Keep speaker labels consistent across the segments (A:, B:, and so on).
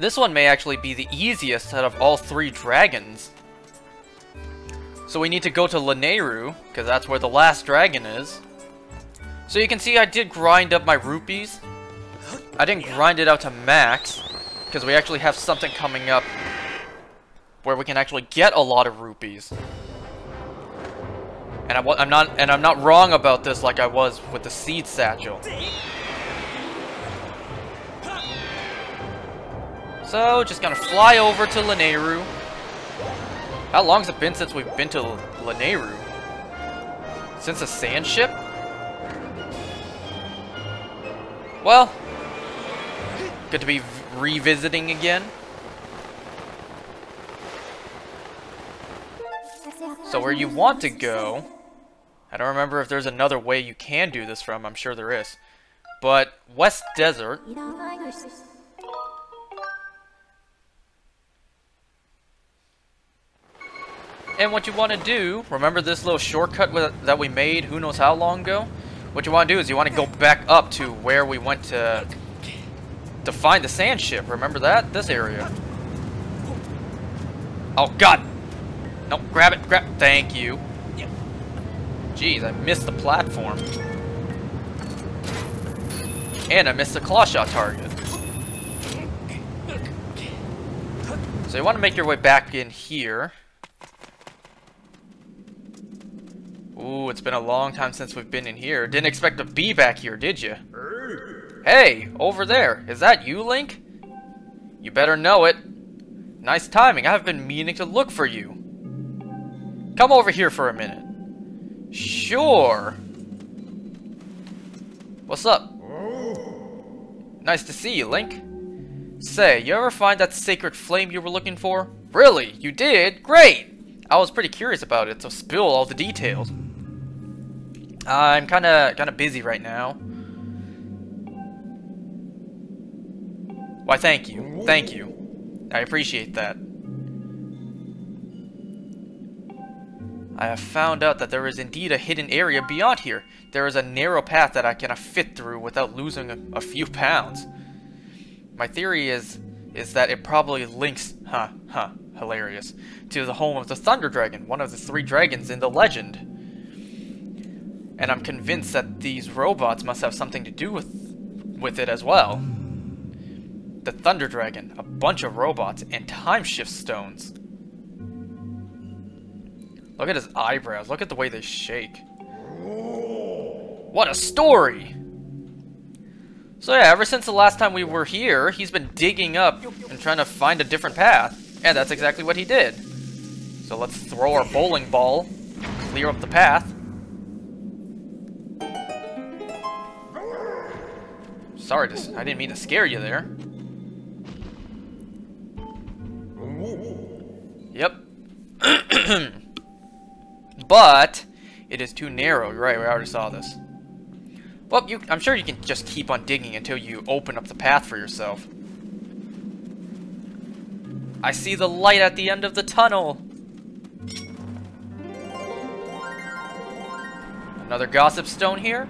A: This one may actually be the easiest out of all 3 dragons. So we need to go to Lanayru, because that's where the last dragon is. So you can see I did grind up my rupees. I didn't grind it out to max, because we actually have something coming up where we can actually get a lot of rupees. And I'm not wrong about this like I was with the seed satchel. So, just gonna fly over to Lanayru. How long's it been since we've been to Lanayru? Since a sand ship? Well, good to be revisiting again. So where you want to go, I don't remember if there's another way you can do this from, I'm sure there is. But, West Desert. And what you want to do, remember this little shortcut that we made who knows how long ago? What you want to do is you want to go back up to where we went to find the sand ship. Remember that? This area. Oh god! No, grab it, thank you. Jeez, I missed the platform. And I missed the claw shot target. So you want to make your way back in here. Ooh, it's been a long time since we've been in here. Didn't expect to be back here, did you? Hey, over there. Is that you, Link? You better know it. Nice timing. I've been meaning to look for you. Come over here for a minute. Sure. What's up? Nice to see you, Link. Say, you ever find that sacred flame you were looking for? Really? You did? Great! I was pretty curious about it, so spill all the details. I'm kinda busy right now. Why, thank you. Thank you. I appreciate that. I have found out that there is indeed a hidden area beyond here. There is a narrow path that I cannot fit through without losing a few pounds. My theory is that it probably links, hilarious, to the home of the Thunder Dragon, one of the 3 dragons in the legend. And I'm convinced that these robots must have something to do with it as well. The Thunder Dragon, a bunch of robots, and time shift stones. Look at his eyebrows. Look at the way they shake. What a story! So yeah, ever since the last time we were here, he's been digging up and trying to find a different path. And that's exactly what he did. So let's throw our bowling ball, clear up the path. Sorry, I didn't mean to scare you there. Yep. But it is too narrow. Right, we already saw this. Well, I'm sure you can just keep on digging until you open up the path for yourself. I see the light at the end of the tunnel. Another gossip stone here.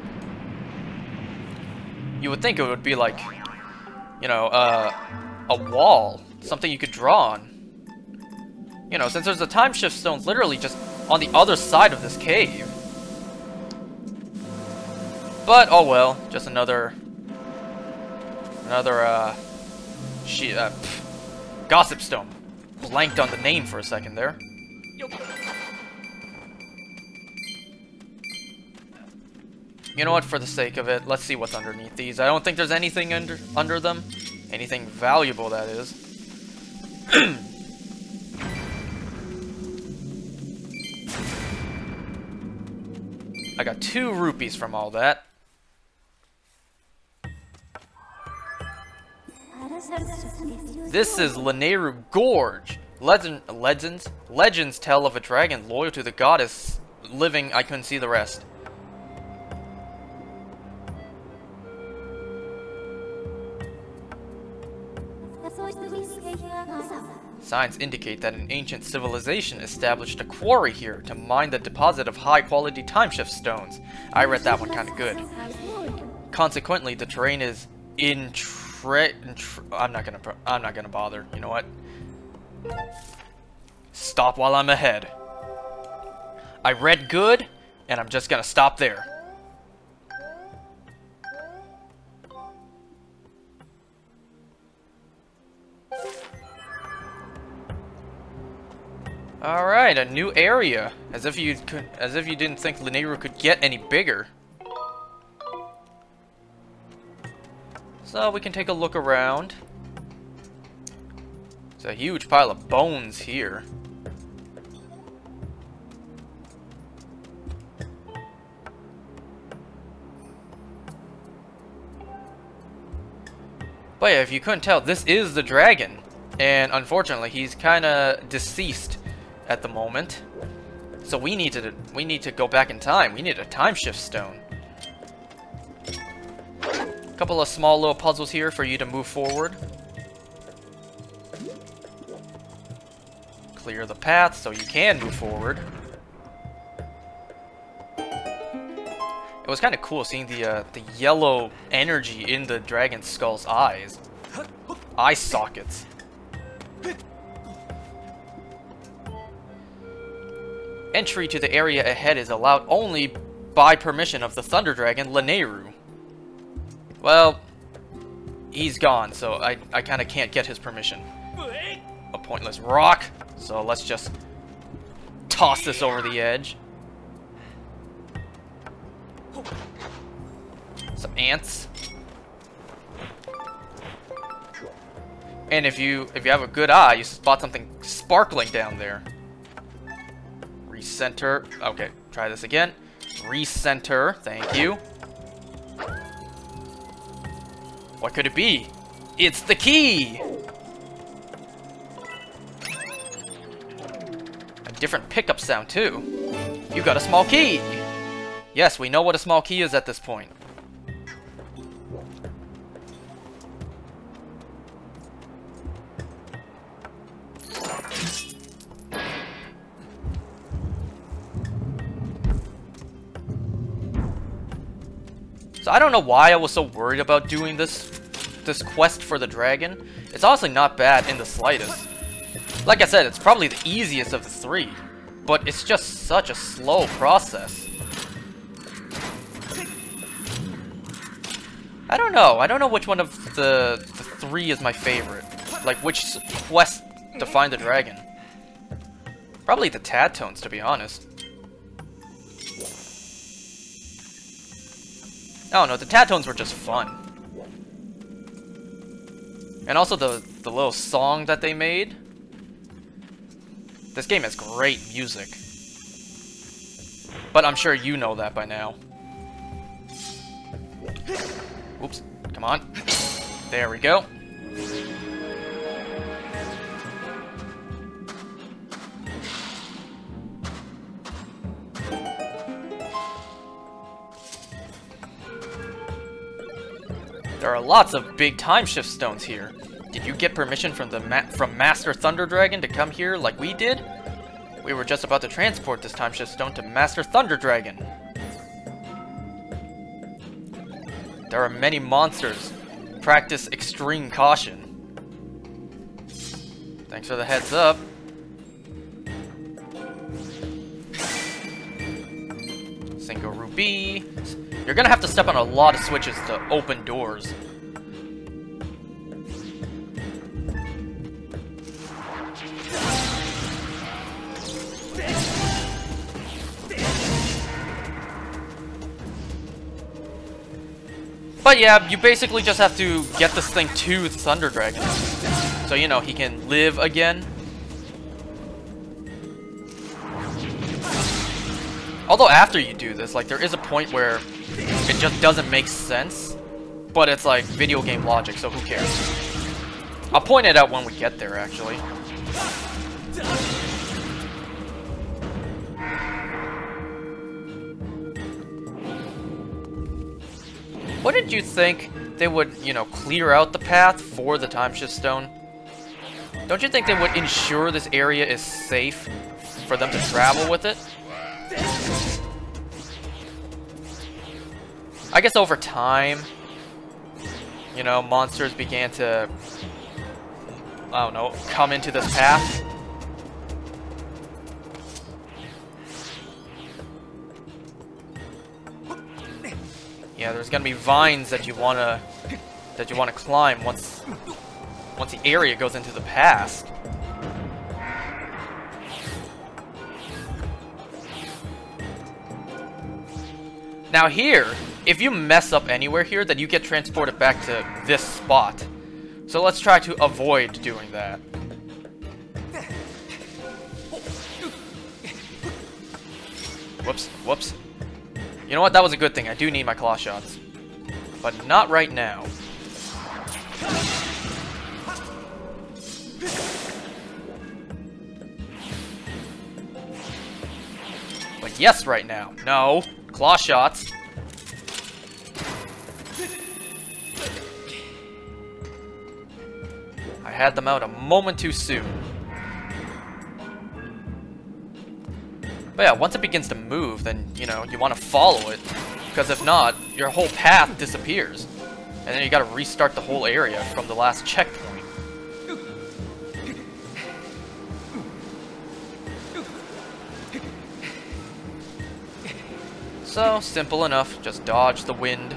A: You would think it would be like, you know, a wall, something you could draw on. You know, since there's a time shift stone literally just on the other side of this cave. But oh well, just another gossip stone. Blanked on the name for a second there. You know what, for the sake of it, let's see what's underneath these. I don't think there's anything under them. Anything valuable, that is. I got 2 rupees from all that. This is Lanayru Gorge. Legends tell of a dragon loyal to the goddess living. I couldn't see the rest. Signs indicate that an ancient civilization established a quarry here to mine the deposit of high-quality timeshift stones. I read that one kind of good. Consequently, the terrain is intricate. I'm not gonna bother. You know what? Stop while I'm ahead. I read good, and I'm just gonna stop there. Alright, a new area. As if you didn't think Lanayru could get any bigger. So we can take a look around. There's a huge pile of bones here. But yeah, if you couldn't tell, this is the dragon. And unfortunately, he's kinda deceased at the moment. So we need to go back in time. We need a time shift stone. A couple of small little puzzles here for you to move forward. Clear the path so you can move forward. It was kind of cool seeing the yellow energy in the dragon's skull's eyes. Eye sockets. Entry to the area ahead is allowed only by permission of the Thunder Dragon, Lanayru. Well, he's gone, so I kind of can't get his permission. A pointless rock, so let's just toss this over the edge. Some ants. And if you have a good eye, you spot something sparkling down there. Recenter. Okay, try this again. Recenter. Thank you. What could it be? It's the key! A different pickup sound, too. You got a small key! Yes, we know what a small key is at this point. So I don't know why I was so worried about doing this quest for the dragon. It's honestly not bad in the slightest. Like I said, it's probably the easiest of the three, but it's just such a slow process. I don't know which one of the three is my favorite. Like which quest to find the dragon. Probably the Tadtones, to be honest. I don't know, the Tadtones were just fun. And also the little song that they made. This game has great music. But I'm sure you know that by now. Oops, come on. There we go. There are lots of big time shift stones here. Did you get permission from from Master Thunder Dragon to come here like we did? We were just about to transport this time shift stone to Master Thunder Dragon. There are many monsters. Practice extreme caution. Thanks for the heads up. Single Ruby. You're gonna have to step on a lot of switches to open doors. But yeah, you basically just have to get this thing to the Thunder Dragon. So, you know, he can live again. Although after you do this, like, there is a point where it just doesn't make sense. But it's like video game logic, so who cares? I'll point it out when we get there, actually. Wouldn't you think they would, you know, clear out the path for the time shift stone? Don't you think they would ensure this area is safe for them to travel with it? I guess over time, you know, monsters began to, I don't know, come into this path. Yeah, there's gonna be vines that you wanna climb once the area goes into the past. Now here, if you mess up anywhere here, then you get transported back to this spot. So let's try to avoid doing that. Whoops, whoops. You know what? That was a good thing. I do need my claw shots. But not right now. But yes, right now. No. Claw shots. I had them out a moment too soon. But yeah, once it begins to move, then, you know, you want to follow it. Because if not, your whole path disappears. And then you gotta restart the whole area from the last checkpoint. So, simple enough. Just dodge the wind.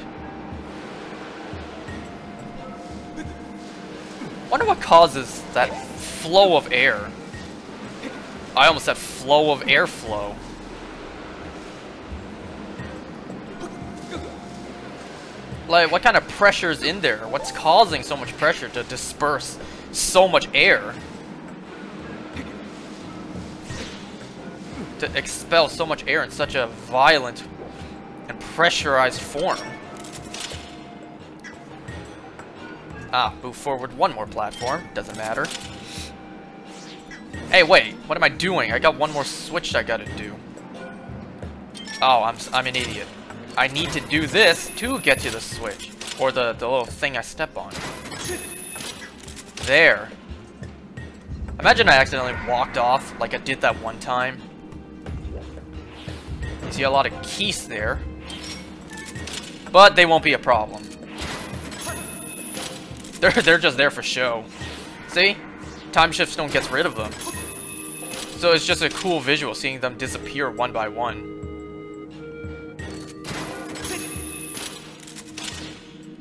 A: Wonder what causes that flow of air. I almost said flow of airflow. Like, what kind of pressure's in there? What's causing so much pressure to disperse so much air? To expel so much air in such a violent and pressurized form. Ah, move forward one more platform. Doesn't matter. Hey, wait. What am I doing? I got one more switch I gotta do. Oh, I'm an idiot. I need to do this to get to the switch. Or the little thing I step on. There. Imagine I accidentally walked off like I did that one time. You see a lot of keys there. But they won't be a problem. They're just there for show. See? Time Shift Stone gets rid of them. So it's just a cool visual seeing them disappear one by one.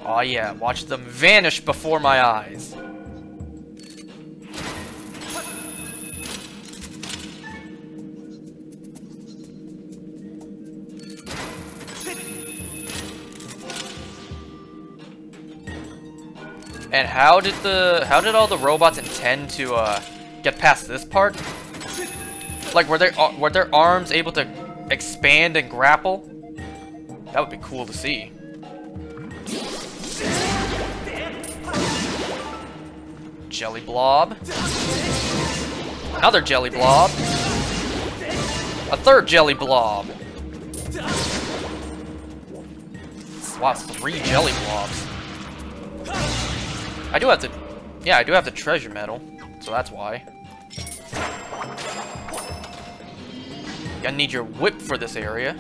A: Oh yeah, watch them vanish before my eyes. And how did all the robots intend to get past this part? Like, were their arms able to expand and grapple? That would be cool to see. Jelly blob. Another jelly blob. A third jelly blob. Wow, 3 jelly blobs. I do have the treasure medal, so that's why. Gonna need your whip for this area.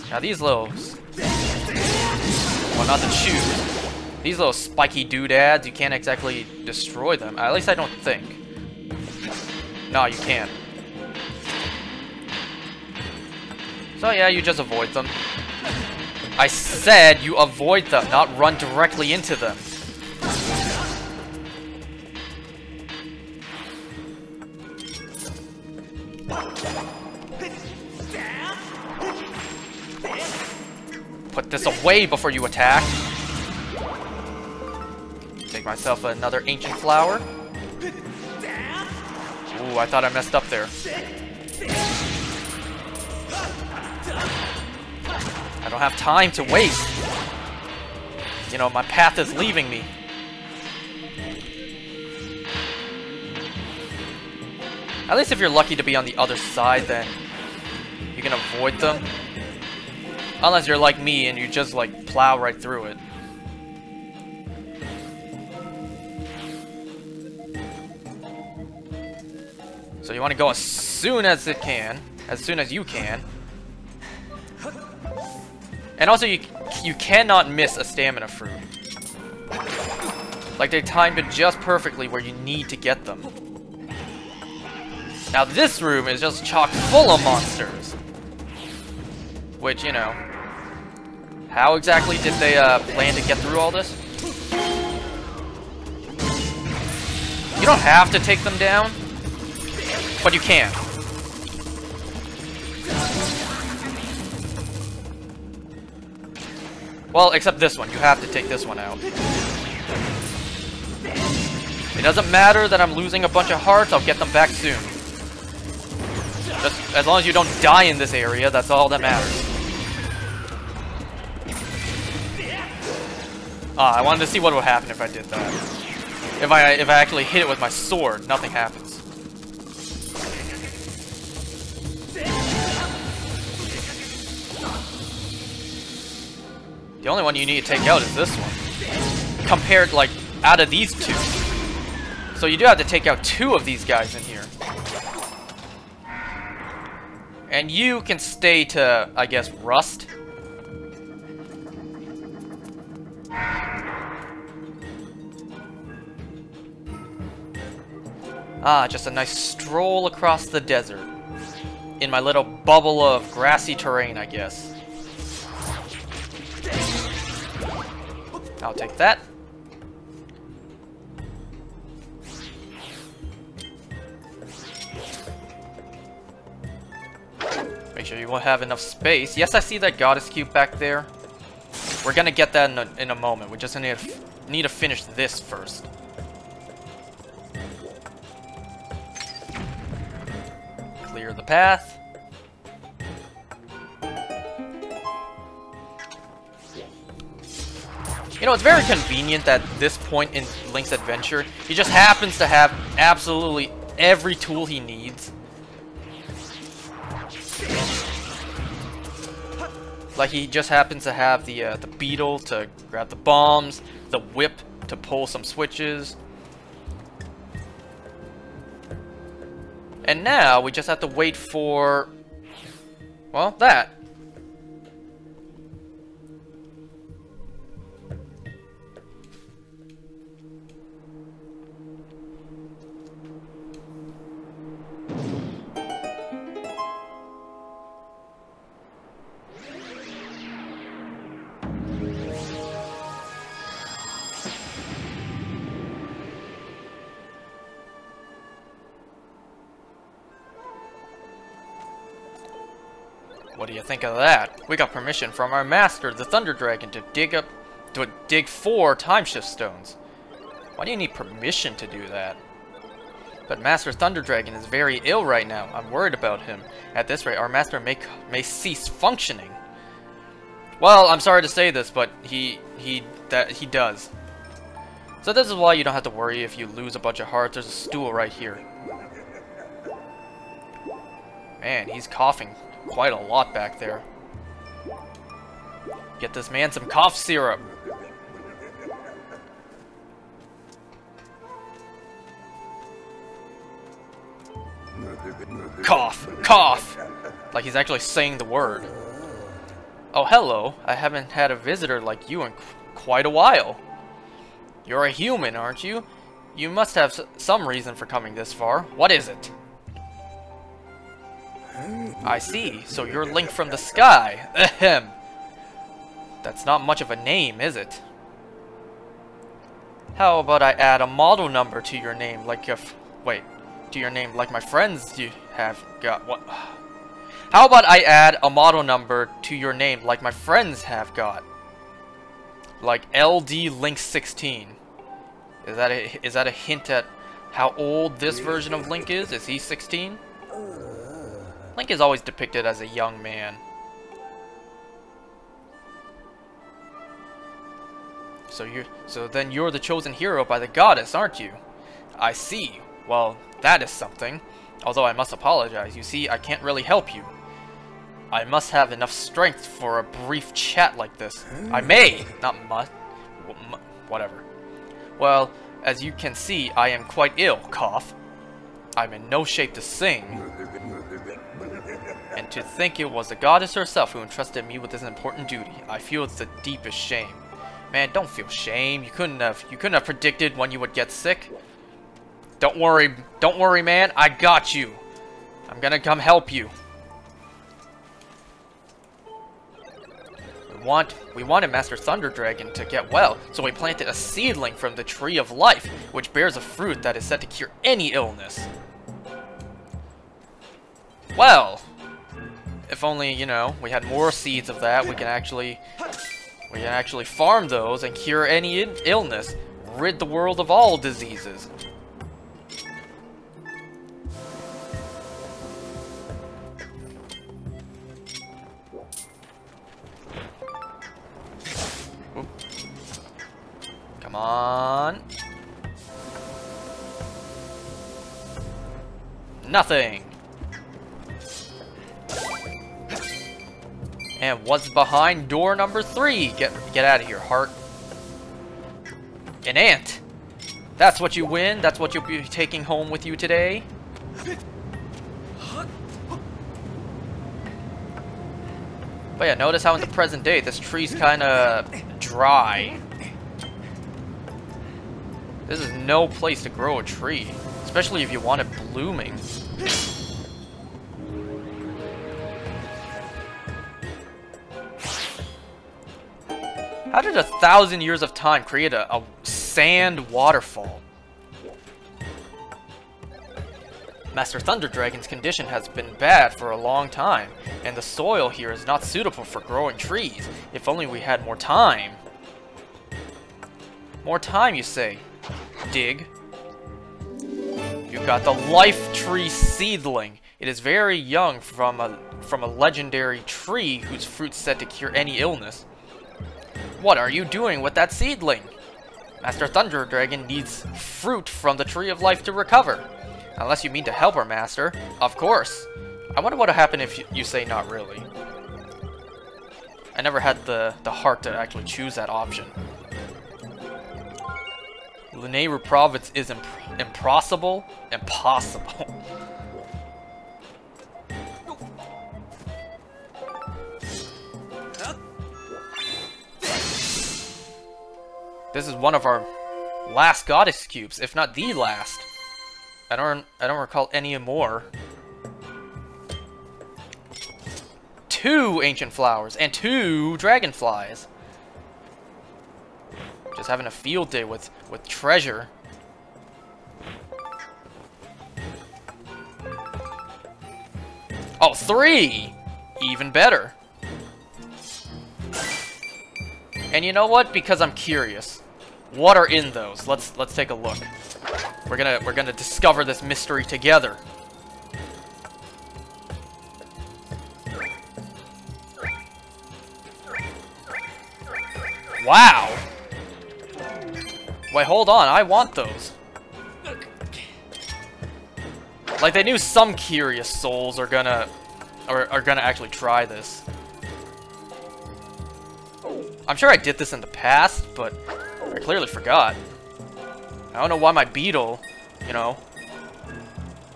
A: Now these little... well, not to choose. These little spiky doodads, you can't exactly destroy them. At least I don't think. No, you can't. So yeah, you just avoid them. I said you avoid them, not run directly into them. Put this away before you attack. Take myself another ancient flower. Ooh, I thought I messed up there. I don't have time to waste. You know, my path is leaving me. At least if you're lucky to be on the other side, then you can avoid them. Unless you're like me and you just like plow right through it. So you want to go as soon as you can. And also you cannot miss a stamina fruit. Like they timed it just perfectly where you need to get them. Now this room is just chock full of monsters. Which, you know, how exactly did they plan to get through all this? You don't have to take them down, but you can. Well, except this one. You have to take this one out. It doesn't matter that I'm losing a bunch of hearts, I'll get them back soon. Just as long as you don't die in this area, that's all that matters. I wanted to see what would happen if I did that. If I actually hit it with my sword, nothing happens. The only one you need to take out is this one. Compared, like, out of these two. So you do have to take out 2 of these guys in here. And you can stay to, I guess, rust. Just a nice stroll across the desert. In my little bubble of grassy terrain, I guess. I'll take that. Make sure you will have enough space. Yes, I see that goddess cube back there. We're gonna get that in a moment. We just need to finish this first. Clear the path. You know, it's very convenient that this point in Link's adventure, he just happens to have absolutely every tool he needs. Like, he just happens to have the beetle to grab the bombs, the whip to pull some switches. And now, we just have to wait for, well, that. What do you think of that? We got permission from our master, the Thunder Dragon, to dig 4 time shift stones. Why do you need permission to do that? But Master Thunder Dragon is very ill right now. I'm worried about him. At this rate, our master may cease functioning. Well, I'm sorry to say this, but he does. So this is why you don't have to worry if you lose a bunch of hearts. There's a stool right here. Man, he's coughing quite a lot back there. Get this man some cough syrup. Cough! Cough! Like he's actually saying the word. Oh, hello. I haven't had a visitor like you in quite a while. You're a human, aren't you? You must have some reason for coming this far. What is it? I see. So you're Link from the sky. Ahem. That's not much of a name, is it? How about I add a model number to your name, like if... Wait. To your name, like my friends you have got... What? How about I add a model number to your name, like my friends have got? Like LD Link 16. Is that a hint at how old this version of Link is? Is he 16? Link is always depicted as a young man. So then you're the chosen hero by the goddess, aren't you? I see. Well, that is something. Although I must apologize. You see, I can't really help you. I must have enough strength for a brief chat like this. I may! Not must. Whatever. Well, as you can see, I am quite ill, cough. I'm in no shape to sing. And to think it was the goddess herself who entrusted me with this important duty. I feel it's the deepest shame. Man, don't feel shame. You couldn't have predicted when you would get sick. Don't worry, man. I got you. I'm gonna come help you. We wanted Master Thunder Dragon to get well, so we planted a seedling from the Tree of Life, which bears a fruit that is said to cure any illness. Well, if only, you know, we had more seeds of that, we can actually farm those and cure any illness, rid the world of all diseases. Oop. Come on. Nothing. And what's behind door number 3? Get out of here, heart. An ant. That's what you win? That's what you'll be taking home with you today? But yeah, notice how in the present day, this tree's kinda dry. This is no place to grow a tree. Especially if you want it blooming. How did 1,000 years of time create a sand waterfall? Master Thunder Dragon's condition has been bad for a long time, and the soil here is not suitable for growing trees. If only we had more time. More time, you say? Dig. You've got the Life Tree Seedling. It is very young from a legendary tree whose fruit's said to cure any illness. What are you doing with that seedling? Master Thunder Dragon needs fruit from the Tree of Life to recover. Unless you mean to help her, Master. Of course. I wonder what would happen if you say not really. I never had the heart to actually choose that option. Lanayru Province is impossible. Impossible. This is one of our last goddess cubes, if not the last. I don't recall any more. 2 ancient flowers and 2 dragonflies. Just having a field day with treasure. Oh, 3! Even better. And you know what? Because I'm curious. What are in those? Let's take a look. We're gonna discover this mystery together. Wow! Wait, hold on. I want those. Like, they knew some curious souls are gonna actually try this. I'm sure I did this in the past, but I clearly forgot. I don't know why my beetle, you know,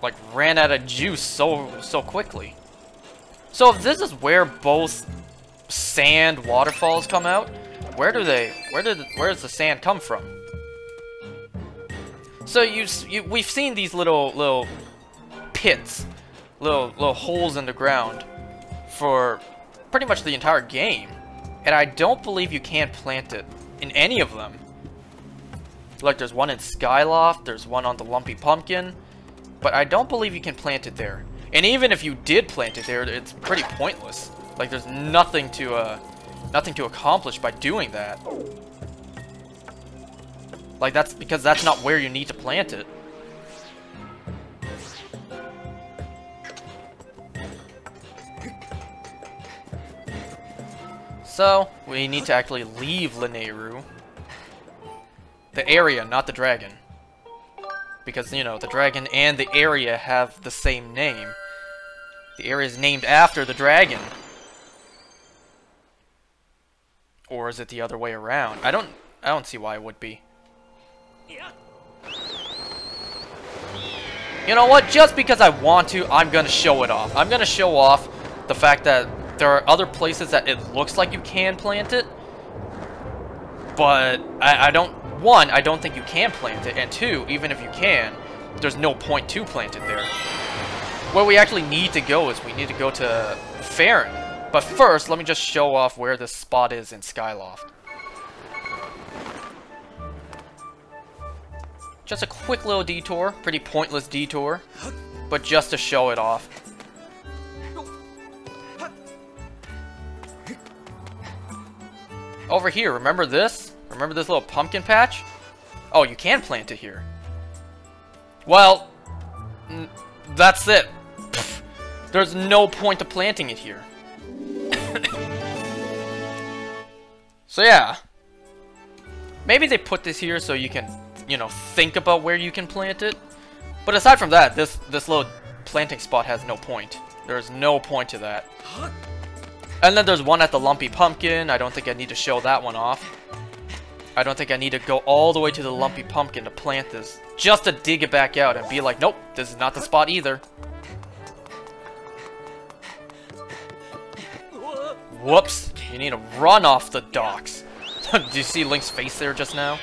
A: like ran out of juice so quickly. So if this is where both sand waterfalls come out, where does the sand come from? So we've seen these little pits, little holes in the ground for pretty much the entire game. And I don't believe you can plant it in any of them. Like, there's one in Skyloft, there's one on the Lumpy Pumpkin, but I don't believe you can plant it there. And even if you did plant it there, it's pretty pointless. Like, there's nothing to accomplish by doing that. Like, that's because that's not where you need to plant it. So, we need to actually leave Lanayru. The area, not the dragon. Because, you know, the dragon and the area have the same name. The area is named after the dragon. Or is it the other way around? I don't see why it would be. You know what? Just because I want to, I'm gonna show it off. I'm gonna show off the fact that there are other places that it looks like you can plant it. But I don't... One, I don't think you can plant it. And two, even if you can, there's no point to plant it there. Where we actually need to go is we need to go to Farron. But first, let me just show off where this spot is in Skyloft. Just a quick little detour. Pretty pointless detour. But just to show it off. Over here, remember this? Remember this little pumpkin patch? Oh, you can plant it here. Well, that's it. Pfft, there's no point to planting it here. So yeah. Maybe they put this here so you can, you know, think about where you can plant it. But aside from that, this little planting spot has no point. There's no point to that. And then there's one at the Lumpy Pumpkin. I don't think I need to show that one off. I don't think I need to go all the way to the Lumpy Pumpkin to plant this. Just to dig it back out and be like, nope, this is not the spot either. Whoops. You need to run off the docks. Did you see Link's face there just now?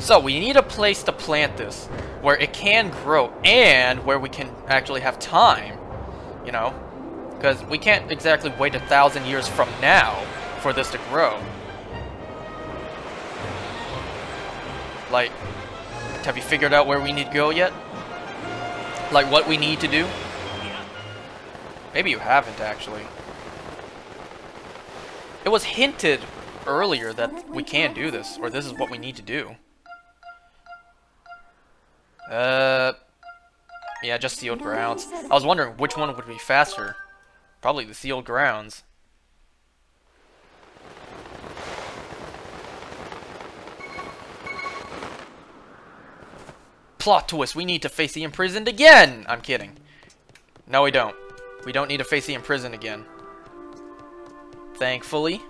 A: So, we need a place to plant this. Where it can grow and where we can actually have time. You know? Because we can't exactly wait 1,000 years from now for this to grow. Like, have you figured out where we need to go yet? Like, what we need to do? Maybe you haven't, actually. It was hinted earlier that we can do this, or this is what we need to do. Yeah, just sealed grounds. I was wondering which one would be faster. Probably the sealed grounds. Plot twist, we need to face the imprisoned again! I'm kidding. No, we don't. We don't need to face the imprisoned again. Thankfully.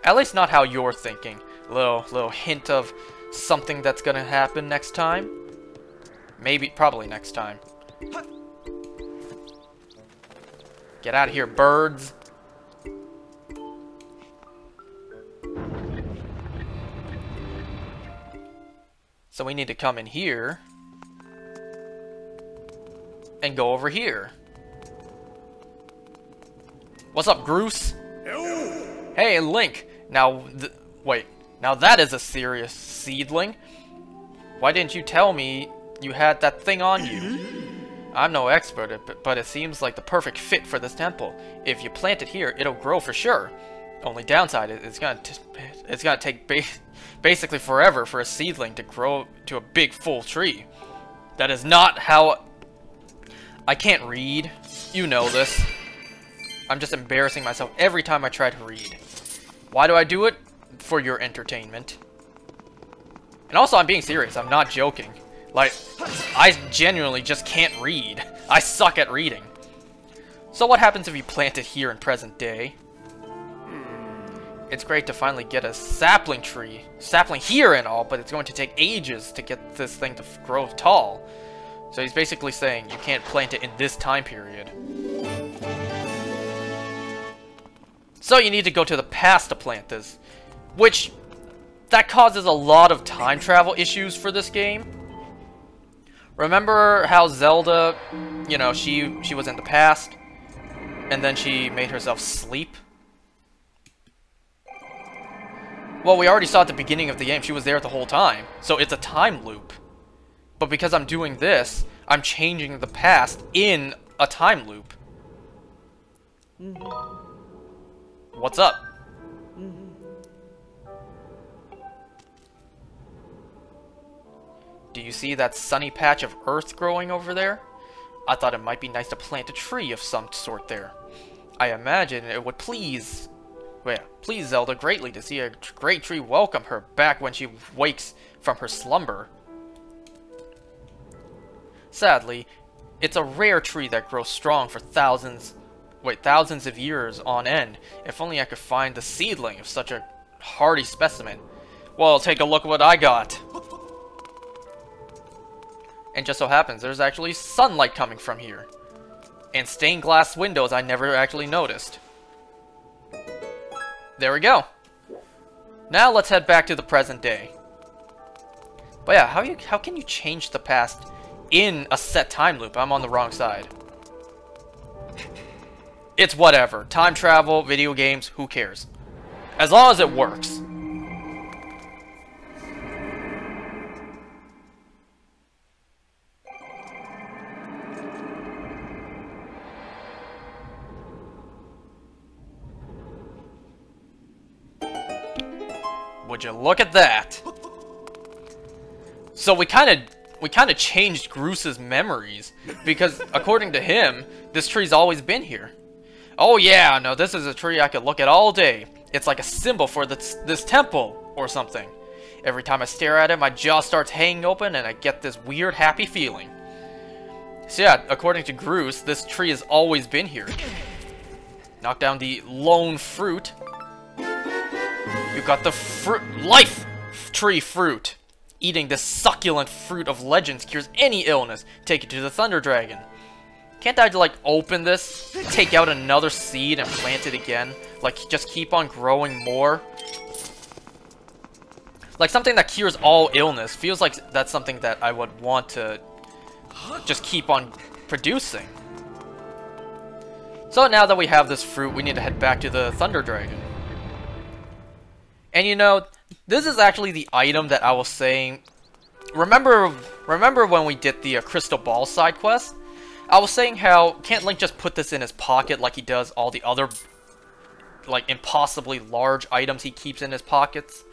A: At least not how you're thinking. Little hint of something that's gonna happen next time. Maybe, probably next time. Get out of here, birds. So we need to come in here and go over here. What's up, Groose? Hey, Link. Now, wait. Now that is a serious seedling. Why didn't you tell me you had that thing on you? I'm no expert, but it seems like the perfect fit for this temple. If you plant it here, it'll grow for sure. Only downside is it's gonna take basically forever for a seedling to grow to a big full tree. That is not how... I can't read. You know this. I'm just embarrassing myself every time I try to read. Why do I do it? For your entertainment. And also, I'm being serious. I'm not joking. Like, I genuinely just can't read. I suck at reading. So what happens if you plant it here in present day? It's great to finally get a sapling tree. Sapling here and all, but it's going to take ages to get this thing to grow tall. So he's basically saying you can't plant it in this time period. So you need to go to the past to plant this. Which, that causes a lot of time travel issues for this game. Remember how Zelda, you know, she was in the past, and then she made herself sleep? Well, we already saw at the beginning of the game, she was there the whole time, so it's a time loop. But because I'm doing this, I'm changing the past in a time loop. What's up? Do you see that sunny patch of earth growing over there? I thought it might be nice to plant a tree of some sort there. I imagine it would please Zelda greatly to see a great tree welcome her back when she wakes from her slumber. Sadly, it's a rare tree that grows strong for thousands of years on end. If only I could find the seedling of such a hardy specimen. Well, take a look what I got. And just so happens, there's actually sunlight coming from here. And stained glass windows I never actually noticed. There we go. Now let's head back to the present day. But yeah, how can you change the past in a set time loop? I'm on the wrong side. It's whatever. Time travel, video games, who cares? As long as it works. Would you look at that? So we kind of changed Groos's memories because according to him, this tree's always been here. Oh yeah, no, this is a tree I could look at all day. It's like a symbol for this temple or something. Every time I stare at it, my jaw starts hanging open and I get this weird happy feeling. So yeah, according to Groos, this tree has always been here. Knock down the lone fruit. You got the life tree fruit. Eating this succulent fruit of legends cures any illness. Take it to the Thunder Dragon. Can't I, like, open this, take out another seed, and plant it again? Like, just keep on growing more? Like, something that cures all illness. Feels like that's something that I would want to just keep on producing. So now that we have this fruit, we need to head back to the Thunder Dragon. And you know, this is actually the item that I was saying. Remember when we did the Crystal Ball side quest? I was saying how can't Link just put this in his pocket like he does all the other, like, impossibly large items he keeps in his pockets?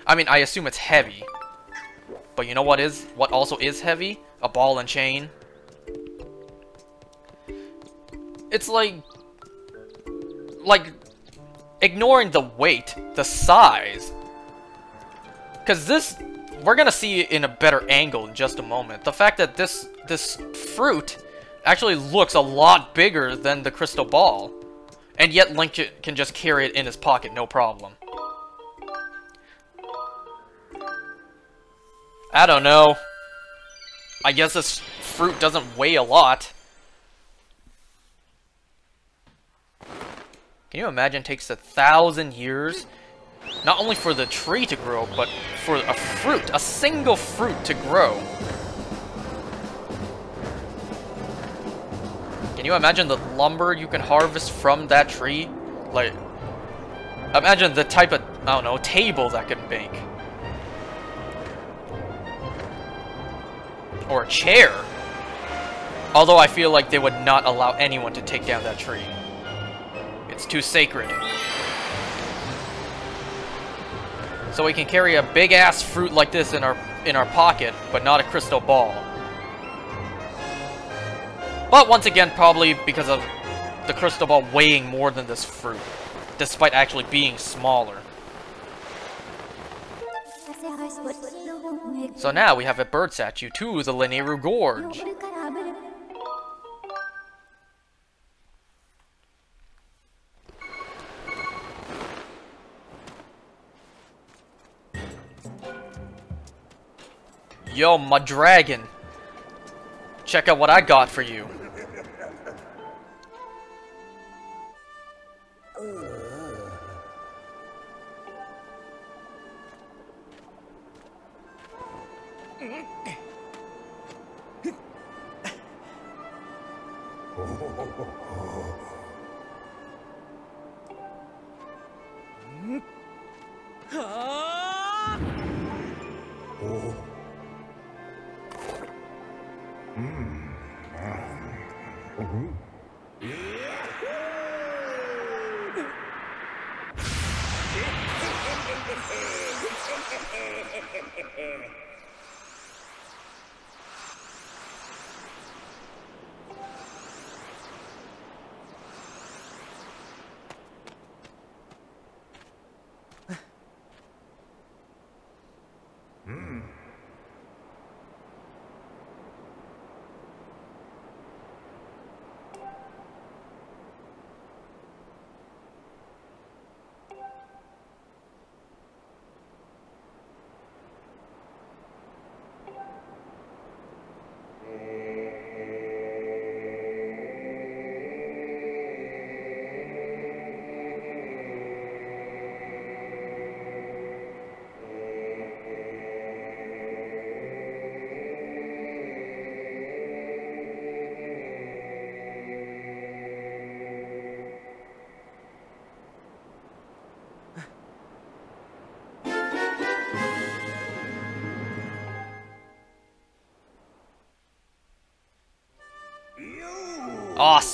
A: I mean, I assume it's heavy. But you know what also is heavy? A ball and chain. It's like ignoring the weight, the size. Because this, we're gonna see it in a better angle in just a moment. The fact that this fruit actually looks a lot bigger than the crystal ball. And yet Link can just carry it in his pocket, no problem. I don't know. I guess this fruit doesn't weigh a lot. Can you imagine it takes 1,000 years, not only for the tree to grow, but for a fruit, a single fruit to grow? Can you imagine the lumber you can harvest from that tree? Like, imagine the type of, I don't know, tables I could make. Or a chair. Although I feel like they would not allow anyone to take down that tree. It's too sacred. So we can carry a big-ass fruit like this in our pocket, but not a crystal ball. But once again, probably because of the crystal ball weighing more than this fruit, despite actually being smaller. So now we have a bird statue to the Linearu Gorge. Yo, my dragon. Check out what I got for you.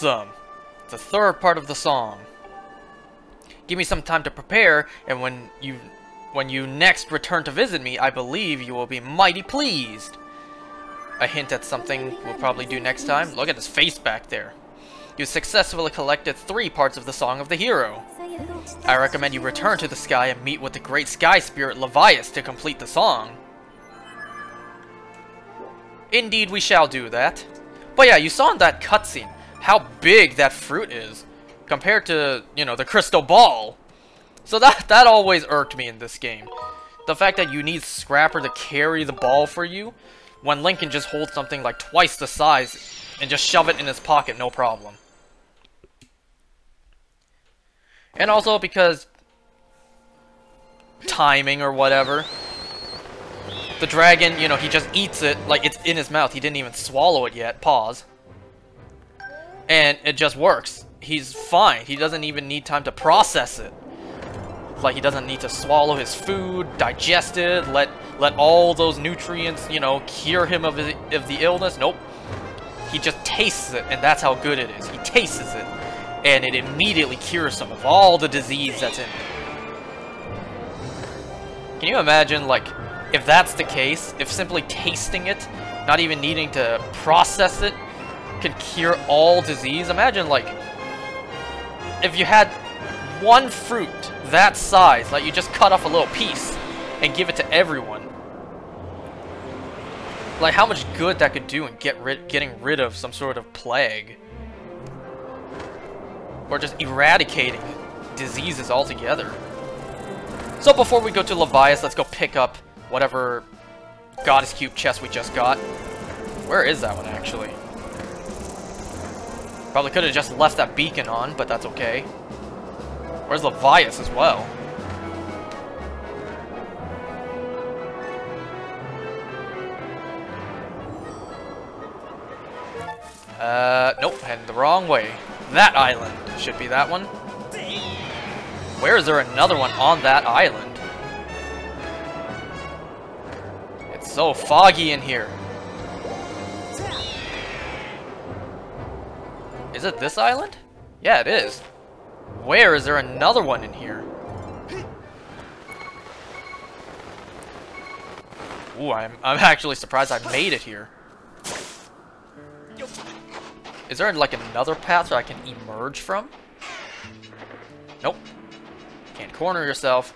A: Awesome! The third part of the song. Give me some time to prepare, and when you next return to visit me, I believe you will be mighty pleased. A hint at something we'll probably do next time. Look at his face back there. You successfully collected 3 parts of the Song of the Hero. I recommend you return to the sky and meet with the great sky spirit Levias to complete the song. Indeed, we shall do that. But yeah, you saw in that cutscene how big that fruit is compared to, you know, the crystal ball. So that always irked me in this game. The fact that you need Scrapper to carry the ball for you, when Link can just hold something like twice the size and just shove it in his pocket, no problem. And also because timing or whatever. The dragon, you know, he just eats it like it's in his mouth. He didn't even swallow it yet. Pause. And it just works. He's fine. He doesn't even need time to process it. Like, he doesn't need to swallow his food, digest it, let all those nutrients, you know, cure him of the illness. Nope. He just tastes it, and that's how good it is. He tastes it, and it immediately cures him of all the disease that's in it. Can you imagine, like, if that's the case, if simply tasting it, not even needing to process it, can cure all disease? Imagine, like, if you had one fruit that size, like you just cut off a little piece and give it to everyone. Like, how much good that could do in getting rid of some sort of plague. Or just eradicating diseases altogether. So before we go to Levias, let's go pick up whatever Goddess Cube chest we just got. Where is that one, actually? Probably could have just left that beacon on, but that's okay. Where's Levias as well? Nope, heading the wrong way. That island should be that one. Where is there another one on that island? It's so foggy in here. Is it this island? Yeah, it is. Where is there another one in here? Ooh, I'm actually surprised I made it here. Is there like another path that I can emerge from? Nope. Can't corner yourself.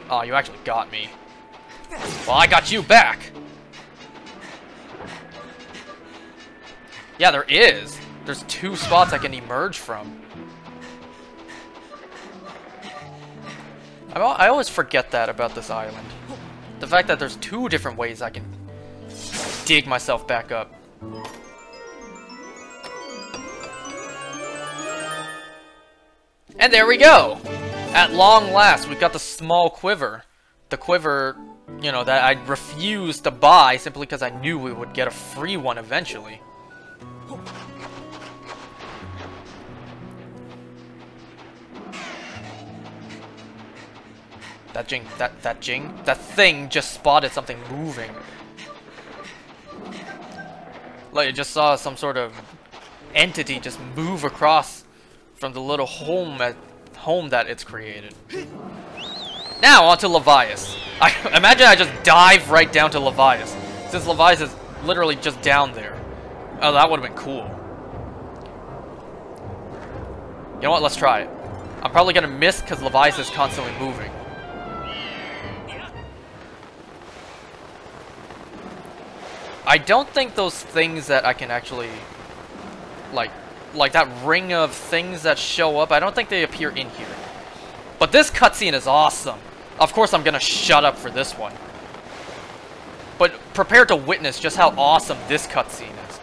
A: Oh, you actually got me. Well, I got you back. Yeah, there is. There's 2 spots I can emerge from. I always forget that about this island. The fact that there's 2 different ways I can dig myself back up. And there we go! At long last, we got the small quiver. The quiver, you know, that I refused to buy simply because I knew we would get a free one eventually. That thing just spotted something moving. Like, it just saw some sort of entity just move across from the little home that it's created. Now, on to Levias. Imagine I just dive right down to Levias, since Levias is literally just down there. Oh, that would have been cool. You know what? Let's try it. I'm probably gonna miss because Levias is constantly moving. I don't think those things that I can actually, like that ring of things that show up, I don't think they appear in here. But this cutscene is awesome. Of course I'm gonna shut up for this one. But prepare to witness just how awesome this cutscene is.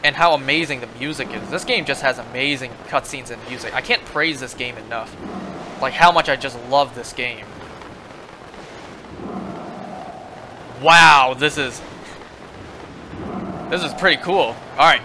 A: And how amazing the music is. This game just has amazing cutscenes and music. I can't praise this game enough. Like, how much I just love this game. Wow, this is pretty cool. Alright.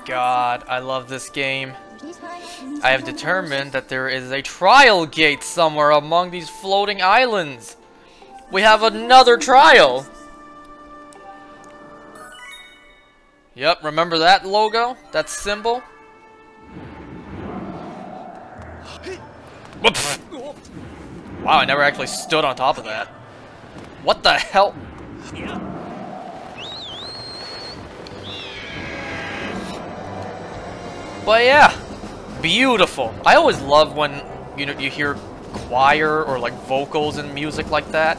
A: God, I love this game. I have determined that there is a trial gate somewhere among these floating islands. We have another trial. Yep, remember that logo? That symbol? Whoops. Wow, I never actually stood on top of that. What the hell? But yeah, beautiful. I always love when you hear choir or like vocals and music like that.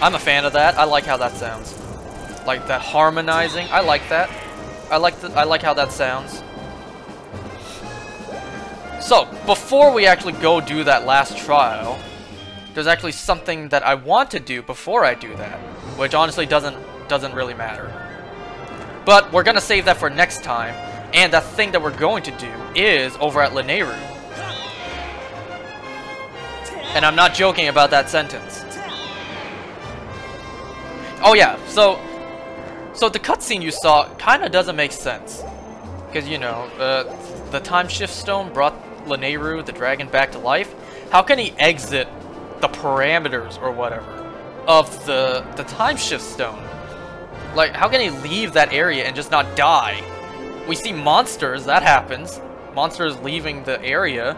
A: I'm a fan of that. I like how that sounds. Like that harmonizing. I like that. I like how that sounds. So, before we actually go do that last trial, there's actually something that I want to do before I do that, which honestly doesn't really matter. But we're gonna save that for next time. And the thing that we're going to do is over at Lanayru. And I'm not joking about that sentence. Oh yeah, so the cutscene you saw kind of doesn't make sense. Because, you know, the time shift stone brought Lanayru, the dragon, back to life. How can he exit the parameters or whatever of the time shift stone? Like, how can he leave that area and just not die? We see monsters, that happens. Monsters leaving the area.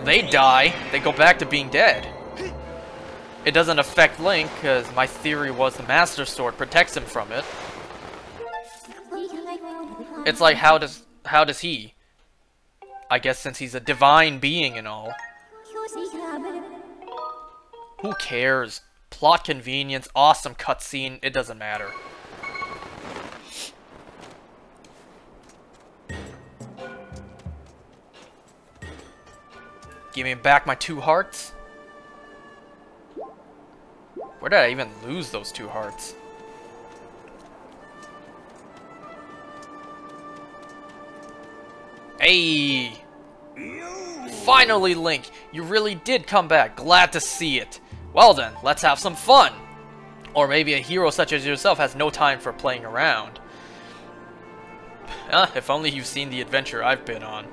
A: They die, they go back to being dead. It doesn't affect Link, because my theory was the Master Sword protects him from it. It's like, how does he? I guess since he's a divine being and all. Who cares? Plot convenience, awesome cutscene, it doesn't matter. Give me back my 2 hearts. Where did I even lose those 2 hearts? Hey! Finally, Link! You really did come back. Glad to see it. Well then, let's have some fun! Or maybe a hero such as yourself has no time for playing around. If only you've seen the adventure I've been on.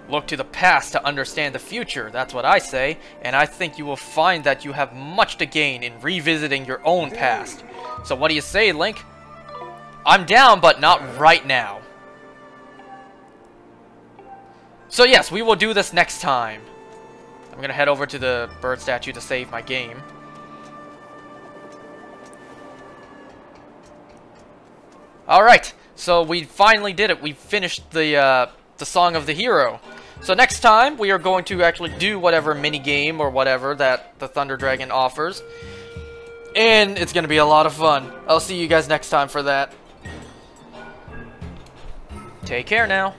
A: Look to the past to understand the future, that's what I say, and I think you will find that you have much to gain in revisiting your own past. So what do you say, Link? I'm down, but not right now. So yes, we will do this next time. I'm gonna head over to the bird statue to save my game. Alright, so we finally did it. We finished the Song of the Hero. So next time, we are going to actually do whatever mini-game or whatever that the Thunder Dragon offers. And it's going to be a lot of fun. I'll see you guys next time for that. Take care now.